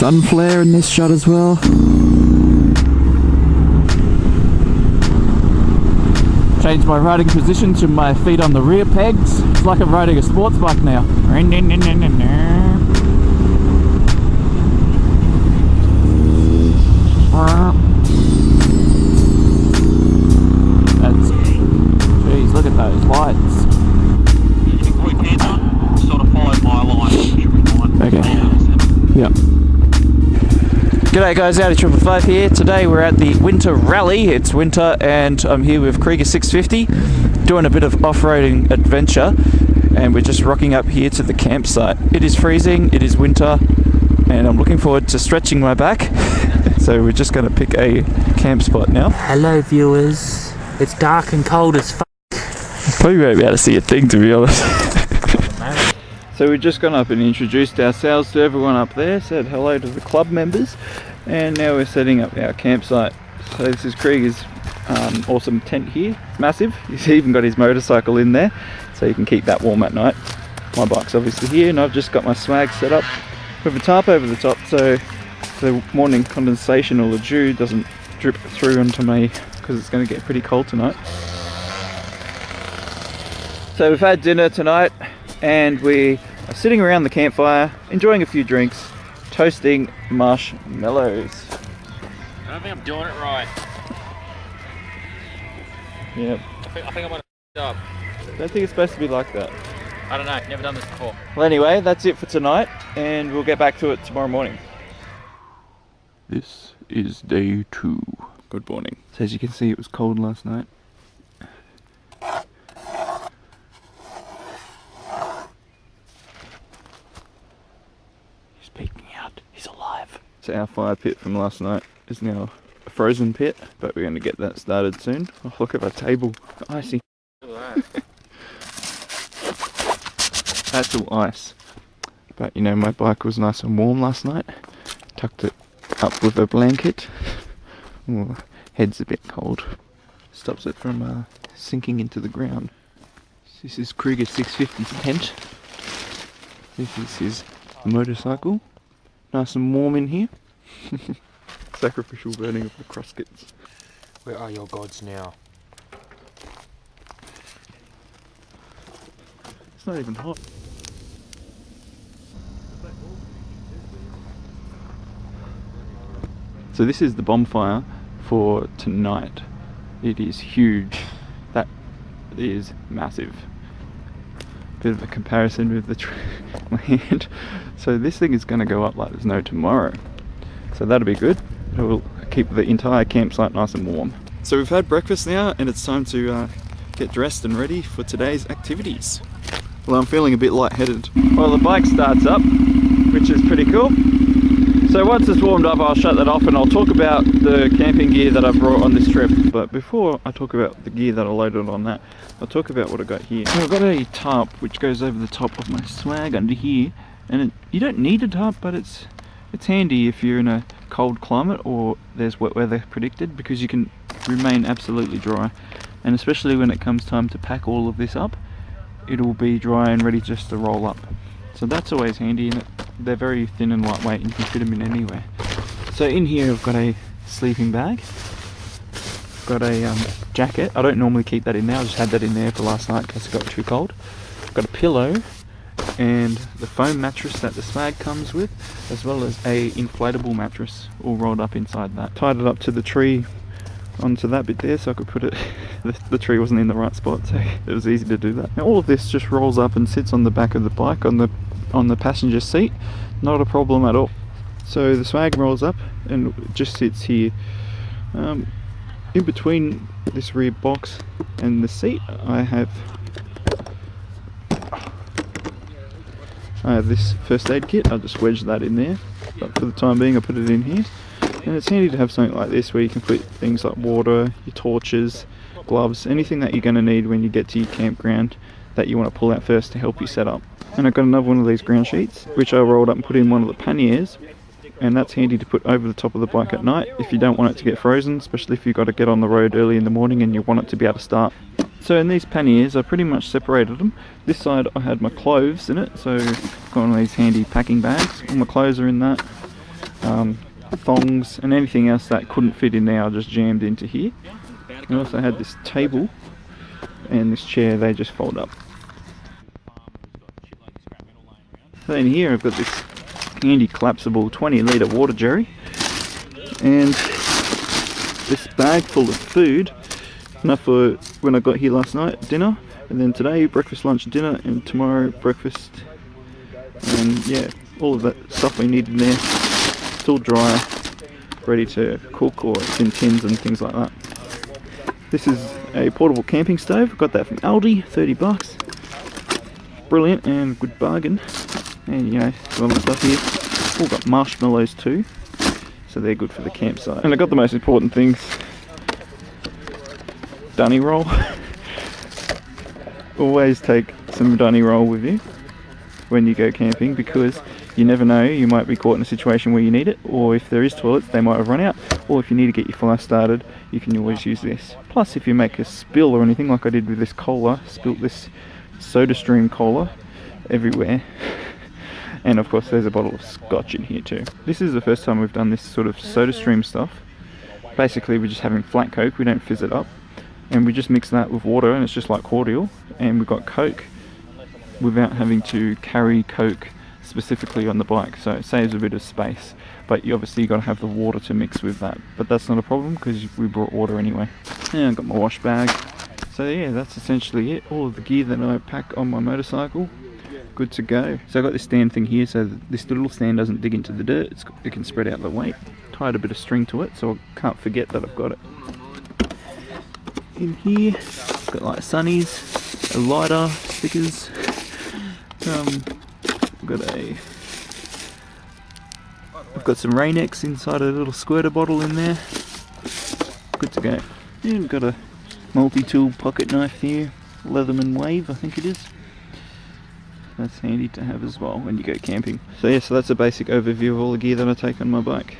sun flare in this shot as well. Changed my riding position to my feet on the rear pegs. It's like I'm riding a sports bike now. Jeez, look at those lights. Sort of follow my line. Okay. Yep. G'day guys, Audi 555 here. Today we're at the winter rally. It's winter and I'm here with Krieger 650 doing a bit of off-roading adventure, and we're just rocking up here to the campsite. It is freezing, it is winter, and I'm looking forward to stretching my back. So we're just going to pick a camp spot now. Hello viewers, it's dark and cold as fuck. Probably won't be able to see a thing, to be honest. So we've just gone up and introduced ourselves to everyone up there, said hello to the club members, and now we're setting up our campsite. So this is Krieger's awesome tent here. It's massive. He's even got his motorcycle in there, so you can keep that warm at night. My bike's obviously here, and I've just got my swag set up with a tarp over the top, so the morning condensation or the dew doesn't drip through onto me, because it's going to get pretty cold tonight. So we've had dinner tonight, and we are sitting around the campfire, enjoying a few drinks, toasting marshmallows. I don't think I'm doing it right. Yep. I think I might have up. I don't think it's supposed to be like that. I don't know, never done this before. Well anyway, that's it for tonight, and we'll get back to it tomorrow morning. This is day 2. Good morning. So as you can see, it was cold last night. He's peeking out. He's alive. So our fire pit from last night is now a frozen pit, but we're going to get that started soon. Oh, look at our table. Icy. Look at that. That's all ice. But you know, my bike was nice and warm last night. Tucked it up with a blanket. Oh, head's a bit cold. Stops it from sinking into the ground. This is Krieger 650's tent. This is his motorcycle. Nice and warm in here. Sacrificial burning of the crosscuts. Where are your gods now? It's not even hot. So this is the bonfire for tonight. It is huge. That is massive. Bit of a comparison with the land. So this thing is going to go up like there's no tomorrow. So that'll be good. It will keep the entire campsite nice and warm. So we've had breakfast now, and it's time to get dressed and ready for today's activities. Well, I'm feeling a bit lightheaded. Well, the bike starts up, which is pretty cool. So once it's warmed up, I'll shut that off and I'll talk about the camping gear that I brought on this trip. But before I talk about the gear that I loaded on that, I'll talk about what I got here. So I've got a tarp which goes over the top of my swag under here, and you don't need a tarp, but it's handy if you're in a cold climate or there's wet weather predicted, because you can remain absolutely dry. And especially when it comes time to pack all of this up, it'll be dry and ready just to roll up. So that's always handy, and they're very thin and lightweight and you can fit them in anywhere. So in here I've got a sleeping bag, got a jacket. I don't normally keep that in there, I just had that in there for last night in case it got too cold. I've got a pillow and the foam mattress that the swag comes with, as well as a inflatable mattress all rolled up inside that. Tied it up to the tree onto that bit there so I could put it, the tree wasn't in the right spot, so it was easy to do that. Now all of this just rolls up and sits on the back of the bike on the passenger seat, not a problem at all. So the swag rolls up and it just sits here. In between this rear box and the seat I have this first aid kit. I'll just wedge that in there, but for the time being I put it in here. And it's handy to have something like this where you can put things like water, your torches, gloves, anything that you're going to need when you get to your campground that you want to pull out first to help you set up. And I've got another one of these ground sheets which I rolled up and put in one of the panniers, and that's handy to put over the top of the bike at night if you don't want it to get frozen, especially if you've got to get on the road early in the morning and you want it to be able to start. So in these panniers I pretty much separated them. This side I had my clothes in it, so I've got one of these handy packing bags. All my clothes are in that. thongs and anything else that couldn't fit in there I just jammed into here. I also had this table and this chair, they just fold up. So in here I've got this handy collapsible 20-litre water jerry and this bag full of food, enough for when I got here last night, dinner, and then today breakfast, lunch, dinner, and tomorrow breakfast, and yeah, all of that stuff we need in there. It's all dry, ready to cook, or it's in tins and things like that. This is a portable camping stove. Got that from Aldi, 30 bucks. Brilliant and good bargain. And you know, some other stuff here. All got marshmallows too, so they're good for the campsite. And I got the most important things. Dunny roll. Always take some dunny roll with you when you go camping, because you never know, you might be caught in a situation where you need it, or if there is toilets they might have run out, or if you need to get your fire started you can always use this. Plus if you make a spill or anything like I did with this cola, spilt this SodaStream cola everywhere. And of course there's a bottle of scotch in here too. This is the first time we've done this sort of SodaStream stuff. Basically we're just having flat Coke, we don't fizz it up, and we just mix that with water and it's just like cordial, and we've got Coke without having to carry Coke specifically on the bike, so it saves a bit of space. But you obviously got to have the water to mix with that, but that's not a problem because we brought water anyway. And I've got my wash bag. So yeah, that's essentially it. All of the gear that I pack on my motorcycle, good to go. So I've got this stand thing here, so this little stand doesn't dig into the dirt. It can spread out the weight. Tied a bit of string to it so I can't forget that I've got it. In here, I've got like sunnies, a lighter, stickers. I've got some Rain-X inside a little squirter bottle in there. Good to go. And we've got a multi-tool pocket knife here, Leatherman Wave I think it is. That's handy to have as well when you go camping. So yeah, so that's a basic overview of all the gear that I take on my bike.